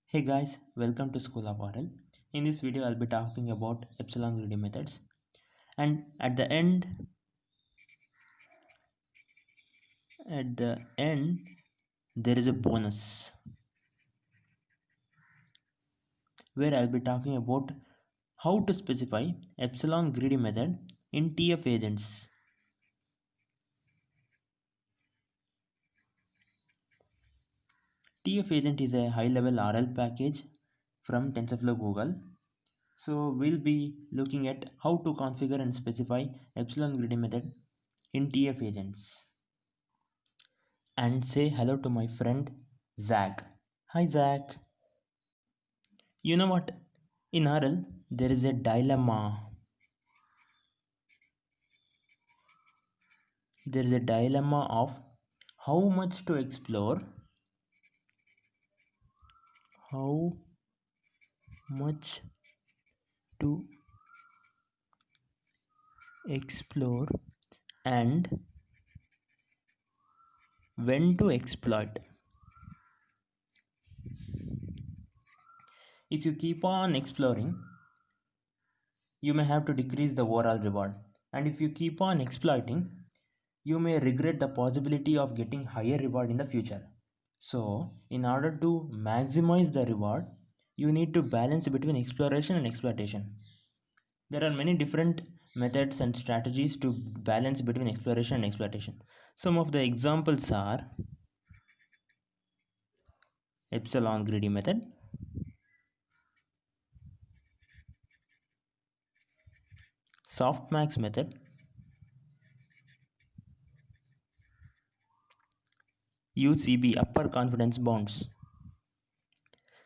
Hey guys, welcome to School of RL. In this video, I'll be talking about epsilon greedy methods, and at the end, there is a bonus where I'll be talking about how to specify epsilon greedy method in TF agents. TF agent is a high-level RL package from TensorFlow Google. So we'll be looking at how to configure and specify epsilon greedy method in TF agents. And say hello to my friend Zach. Hi Zach. You know what? In RL, there is a dilemma. There is a dilemma of how much to explore, how much to explore, and when to exploit. If you keep on exploring, you may have to decrease the overall reward. And if you keep on exploiting, you may regret the possibility of getting higher reward in the future. So, in order to maximize the reward, you need to balance between exploration and exploitation. There are many different methods and strategies to balance between exploration and exploitation. Some of the examples are epsilon greedy method, softmax method, UCB upper confidence bounds.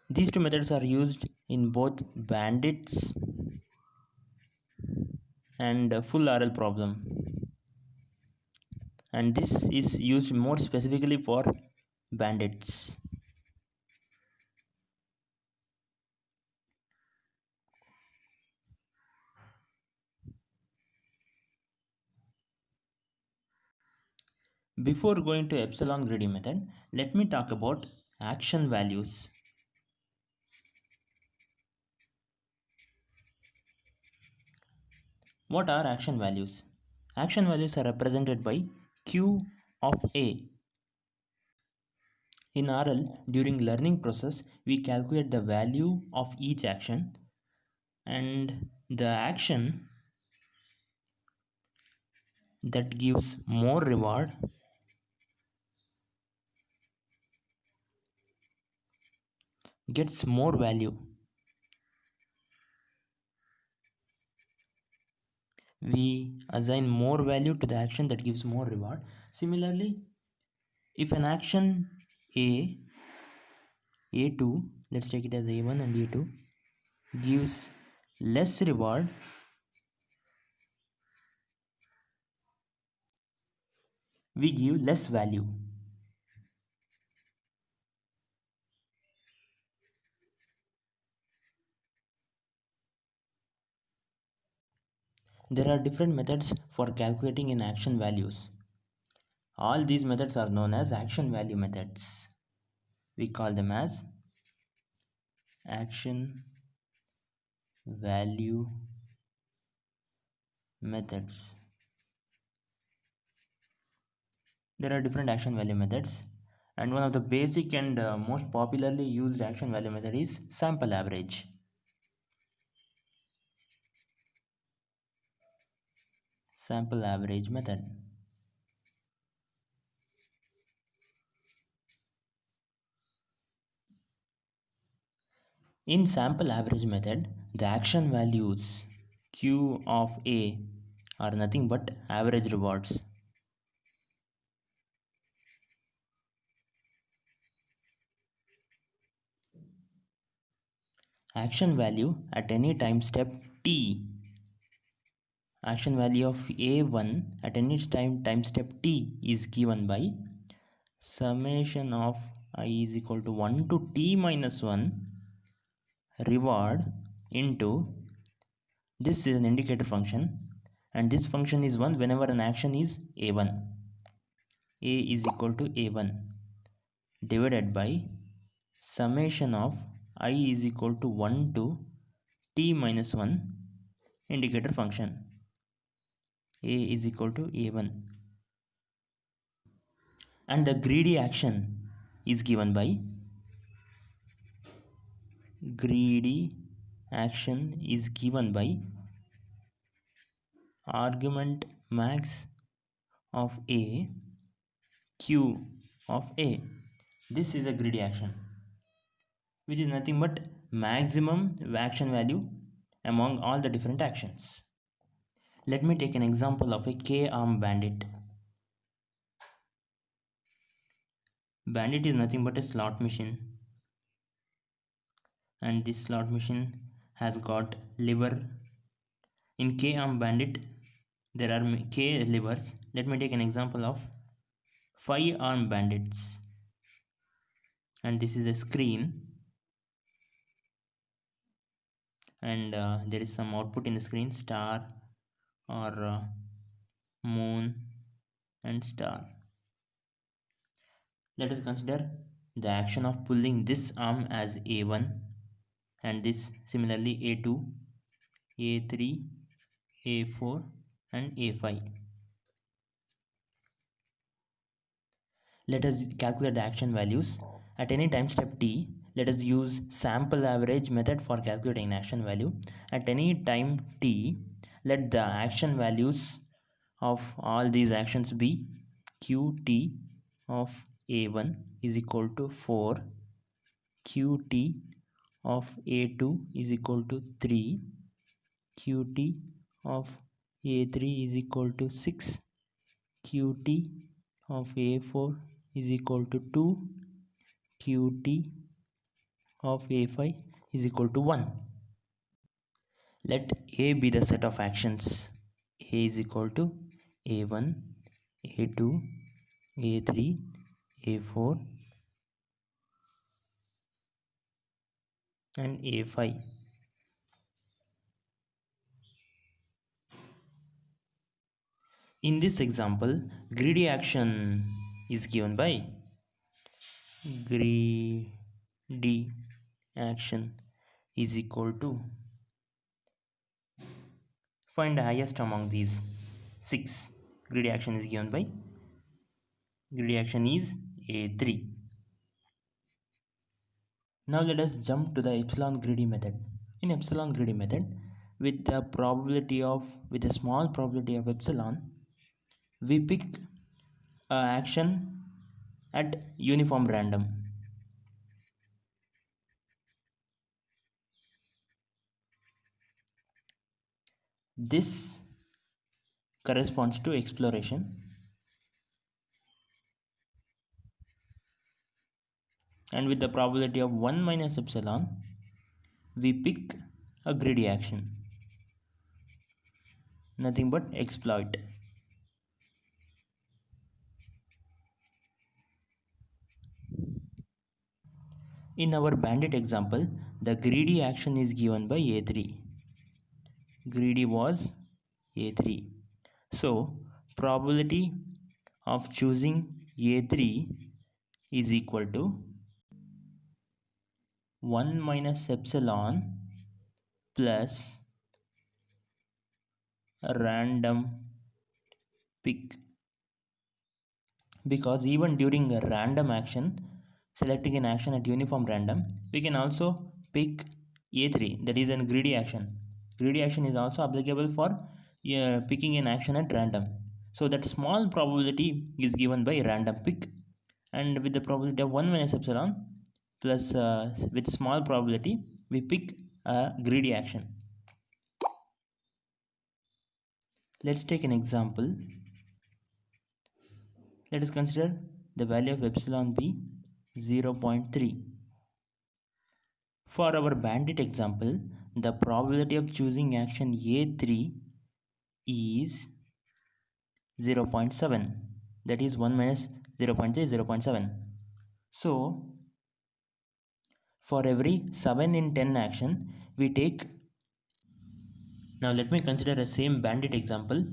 These two methods are used in both bandits and full RL problem. And this is used more specifically for bandits. Before going to epsilon greedy method, let me talk about action values. What are action values? Action values are represented by Q of A. In RL, during learning process, we calculate the value of each action, and the action that gives more reward gets more value. We assign more value to the action that gives more reward. Similarly, if an action A2, let's take it as A1 and A2, gives less reward, we give less value. There are different methods for calculating in action values. All these methods are known as action value methods. We call them as action value methods. There are different action value methods, and one of the basic and most popularly used action value method is sample average. Sample average method. In sample average method, the action values Q of A are nothing but average rewards. Action value at any time step t. Action value of A1 at any time step t is given by summation of I is equal to 1 to t minus 1 reward into, this is an indicator function, and this function is 1 whenever an action is A1. A is equal to A1 divided by summation of I is equal to 1 to t minus 1 indicator function. A is equal to A1. And the greedy action is given by argument max of A, q of A. This is a greedy action, which is nothing but maximum action value among all the different actions. Let me take an example of a K-arm bandit. Bandit is nothing but a slot machine, and this slot machine has got lever. In K-arm bandit, there are K levers. Let me take an example of 5-arm bandits, and this is a screen, and there is some output in the screen, star or moon and star. Let us consider the action of pulling this arm as A1, and this similarly A2, A3, A4 and A5. Let us calculate the action values. At any time step t, let us use sample average method for calculating action value. At any time t, let the action values of all these actions be qt of A1 is equal to 4, qt of A2 is equal to 3, qt of A3 is equal to 6, qt of A4 is equal to 2, qt of A5 is equal to 1. Let A be the set of actions. A is equal to A1, A2, A3, A4 and A5. In this example, greedy action is given by greedy action is equal to, find the highest among these 6. Greedy action is given by, greedy action is A3. Now let us jump to the epsilon greedy method. In epsilon greedy method, with a small probability of epsilon, we pick action at uniform random. This corresponds to exploration, and with the probability of 1 minus epsilon, we pick a greedy action, nothing but exploit. In our bandit example, the greedy action is given by A3. Greedy was A3. So, probability of choosing A3 is equal to 1 minus epsilon plus a random pick. Because even during a random action, selecting an action at uniform random, we can also pick A3, that is a greedy action. Greedy action is also applicable for picking an action at random. So that small probability is given by random pick, and with the probability of 1 minus epsilon plus with small probability, we pick a greedy action. Let's take an example. Let us consider the value of epsilon b 0.3. For our bandit example, the probability of choosing action A3 is 0.7, that is 1 minus 0.3 0.7. So for every 7 in 10 action we take. Now let me consider a same bandit example.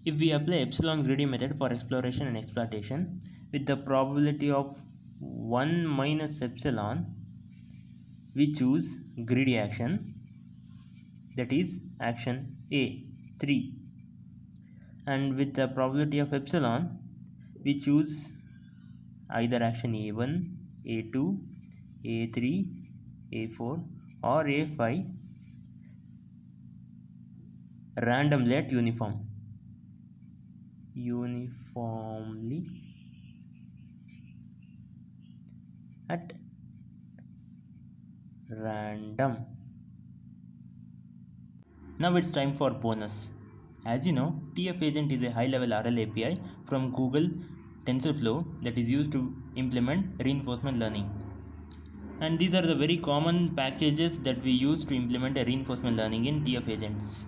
If we apply epsilon greedy method for exploration and exploitation with the probability of 1 minus epsilon, we choose greedy action, that is action A 3, and with the probability of epsilon we choose either action A1, A2, A3, A4 or A5 randomly at uniformly at random. Now it's time for bonus. As you know, TF Agent is a high-level RL API from Google TensorFlow that is used to implement reinforcement learning. And these are the very common packages that we use to implement a reinforcement learning in TF Agents.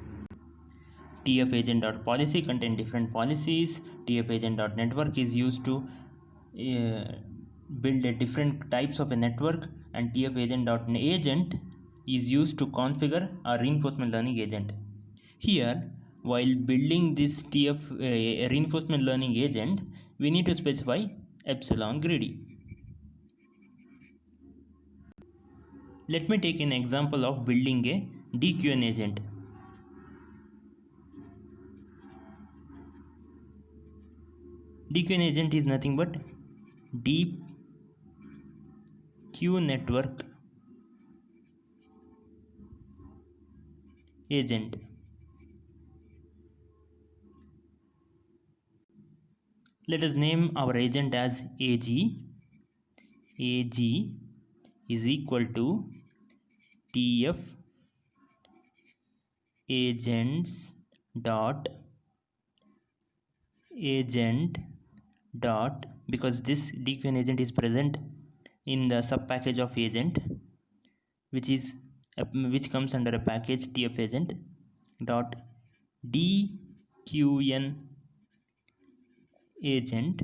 TFAgent.policy contain different policies. TFAgent.network is used to build a different types of a network, and TFAgent.agent is used to configure a reinforcement learning agent. Here, while building this reinforcement learning agent, we need to specify epsilon greedy. Let me take an example of building a DQN agent. DQN agent is nothing but deep Q network agent. Let us name our agent as AG. AG is equal to TF agents dot agent dot, because this DQN agent is present in the sub package of agent, which comes under a package TF agent dot DQN agent,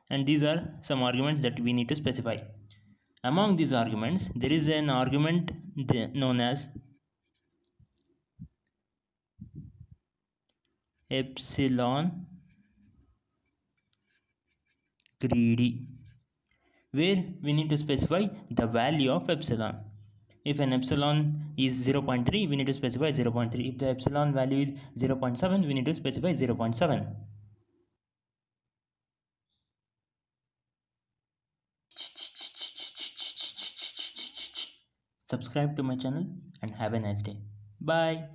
and these are some arguments that we need to specify. Among these arguments, there is an argument known as epsilon greedy, where we need to specify the value of epsilon. If an epsilon is 0.3, we need to specify 0.3. If the epsilon value is 0.7, we need to specify 0.7. Subscribe to my channel and have a nice day. Bye.